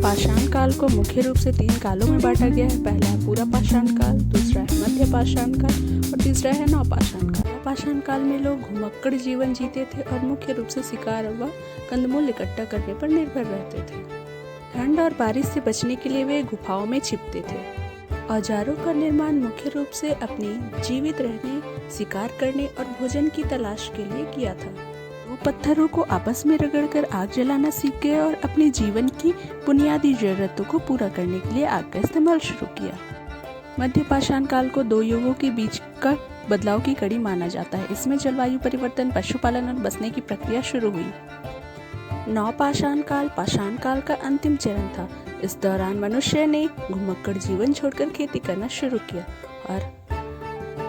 पाषाण काल को मुख्य रूप से 3 कालों में बांटा गया है। पहला है पूरा पाषाण काल, दूसरा है मध्य पाषाण काल और तीसरा है नवपाषाण काल। पाषाण काल में लोग घुमक्कड़ जीवन जीते थे और मुख्य रूप से शिकार व कंदमूल इकट्ठा करने पर निर्भर रहते थे। ठंड और बारिश से बचने के लिए वे गुफाओं में छिपते थे। औजारों का निर्माण मुख्य रूप से अपनी जीवित रहने, शिकार करने और भोजन की तलाश के लिए किया था। वो पत्थरों को आपस में रगड़कर आग जलाना सीख गए और अपने जीवन की बुनियादी जरूरतों को पूरा करने के लिए आग का इस्तेमाल शुरू किया। मध्य पाषाण काल को 2 युगों के बीच का बदलाव की कड़ी माना जाता है। इसमें जलवायु परिवर्तन, पशुपालन और बसने की प्रक्रिया शुरू हुई। नवपाषाण काल पाषाण काल का अंतिम चरण था। इस दौरान मनुष्य ने घुमक्कड़ जीवन छोड़कर खेती करना शुरू किया और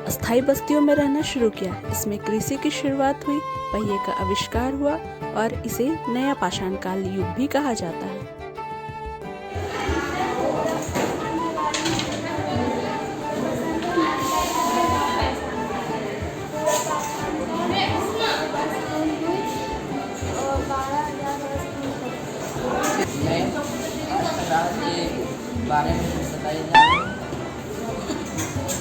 अस्थायी बस्तियों में रहना शुरू किया। इसमें कृषि की शुरुआत हुई, पहिए का आविष्कार हुआ और इसे नया पाषाण काल युग भी कहा जाता है। बारे में बताइए जाए।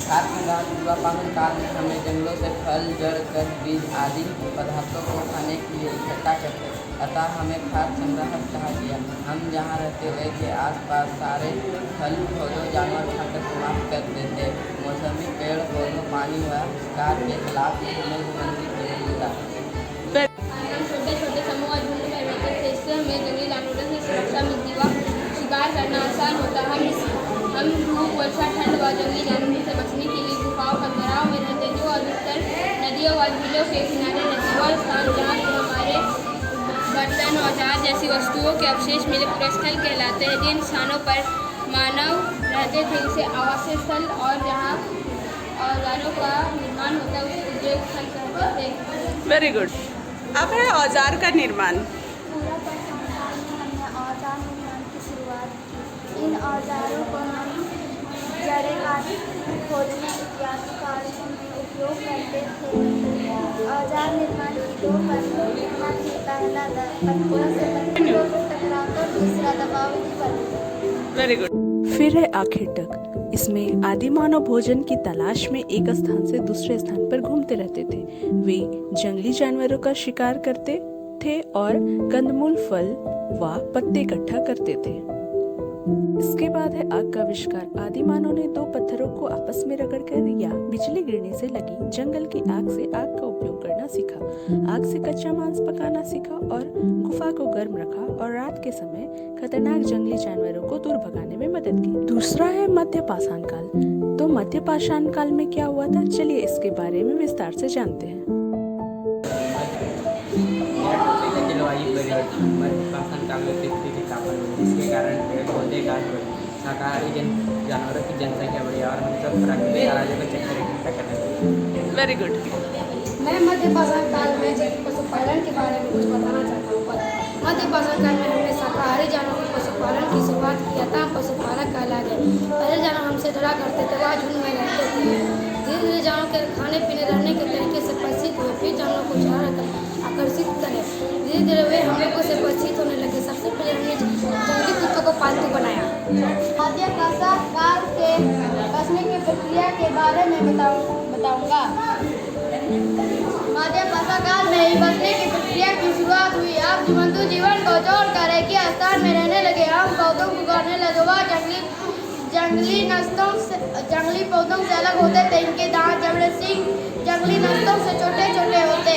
खाद्य संग्रह पूरा पाषाण काल में हमें जंगलों से फल, जड़, कद, बीज आदि पदार्थों को खाने के लिए इकट्ठा करते, अतः हमें खाद्य संग्रह कहा गया। हम जहाँ रहते हुए के आसपास सारे फल, पौधों, जानवर खाकर समाप्त कर देते। मौसमी पेड़ पौधों, पानी व शिकार के खिलाफ हमें संबंधित मिला। छोटे छोटे समूह झुंड में रहते थे, इससे हमें जंगली जानवरों से सुरक्षा मिलती व शिकार करना आसान होता। हम धूप, वर्षा, ठंड व जंगली जानवरों से बचने के लिए गुफाओं और घराओं में रहते, जो अधिकतर नदियों व झीलों के किनारे रहते। वह स्थान जहाँ से हमारे बर्तन, औजार जैसी वस्तुओं के अवशेष मिले पूरे स्थल कहलाते हैं। जिन स्थानों पर मानव रहते थे उसे आवासीय स्थल और जहाँ औजारों का निर्माण होता है उसे उद्योग स्थल कहते थे। Very good. अब है औजार का निर्माण। पूरा पाषाण काल में हमने औजार निर्माण की शुरुआत की। इन औजारों को हम जड़ें खोदने इत्यादि कार्यों में उपयोग करते थे। औजार निर्माण की 2 पद्धतियाँ थी। पहला पत्थरों से पत्थरों को टकराकर, दूसरा दबाव की पद्धति। Very good. फिर है आखेटक। इसमें आदि मानव भोजन की तलाश में एक स्थान से दूसरे स्थान पर घूमते रहते थे। वे जंगली जानवरों का शिकार करते थे और कंदमूल, फल व पत्ते इकट्ठा करते थे। इसके बाद है आग का आविष्कार। आदि मानव ने 2 पत्थरों को आपस में रगड़कर या बिजली गिरने से लगी जंगल की आग से आग का उपयोग करना सीखा। आग से कच्चा मांस पकाना सीखा और गुफा को गर्म रखा और रात के समय खतरनाक जंगली जानवरों को दूर भगाने में मदद की। दूसरा है मध्य पाषाण काल। तो मध्य पाषाण काल में क्या हुआ था, चलिए इसके बारे में विस्तार से जानते हैं। जलवायु परिवर्तन मध्य पाषाण काल में पृथ्वी के तापमान बढ़े, जिसके कारण पेड़ पौधे घास बढ़े, शाकाहारी जानवरों की जनसंख्या बढ़ी और हम सब प्राकृतिक आराजों का चक्कर इकट्ठा करने लगे। Very good. मैं मध्य पाषाण काल में पशुपालन के बारे में कुछ बताना चाहता हूँ। मध्य पाषाण काल में हमने शाकाहारी जानवरों के पशुपालन की शुरुआत की, अतः हम पशुपालक कहला गए। पहले जानवर हमसे डरा करते थे, वह झुंड में रहते थे। धीरे धीरे जानवरों के खाने पीने रहने के तरीके से परिचित हुए, फिर जानवरों को चारा आकर्षित करें। धीरे धीरे वे हम लोगों से परिचित होने लगे। सबसे पहले हमने जंगली कुत्तों को पालतू बनाया। मध्य पाषाण काल के बचने की प्रक्रिया के बारे में बताऊंगा। मध्य पाषाण काल में ही बचने की प्रक्रिया की शुरुआत हुई। अब जंतु जीवन को छोड़कर एक ही स्थान में रहने लगे। हम पौधों को उगाने लगे। वह जंगली पौधों से अलग होते थे। इनके दांत, जबड़े, सींग जंगली नस्लों से छोटे छोटे होते।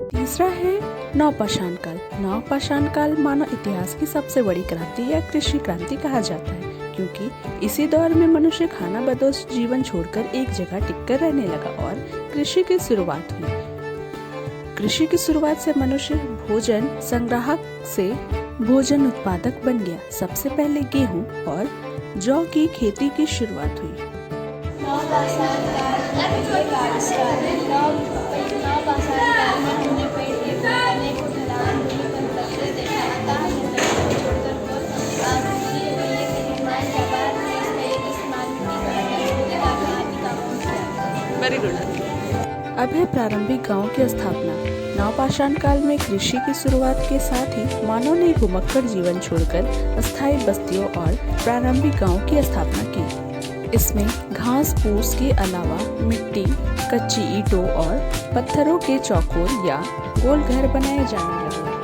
तीसरा है नवपाषाण काल। नवपाषाण काल मानव इतिहास की सबसे बड़ी क्रांति या कृषि क्रांति कहा जाता है, क्योंकि इसी दौर में मनुष्य खाना बदोश जीवन छोड़कर एक जगह टिककर रहने लगा और कृषि की शुरुआत हुई। कृषि की शुरुआत से मनुष्य भोजन संग्राहक से भोजन उत्पादक बन गया। सबसे पहले गेहूं और जौ की खेती की शुरुआत हुई। नवपाषाण काल में हमने पेड़ के अनेकों ढलान दूरी पर उतरते देखा, अतः हमने जंगल को छोड़कर को आधुनिक के निर्माण के बाद इसमें एक स्मारक वेरी गुड। अब है प्रारंभिक गांव की स्थापना। नवपाषाण काल में कृषि की शुरुआत के साथ ही मानव ने घुमक्कड़ जीवन छोड़कर अस्थायी बस्तियों और प्रारंभिक गांवों की स्थापना की। इसमें घास फूस के अलावा मिट्टी, कच्ची ईंटों और पत्थरों के चौकोर या गोल घर बनाए जाने लगे।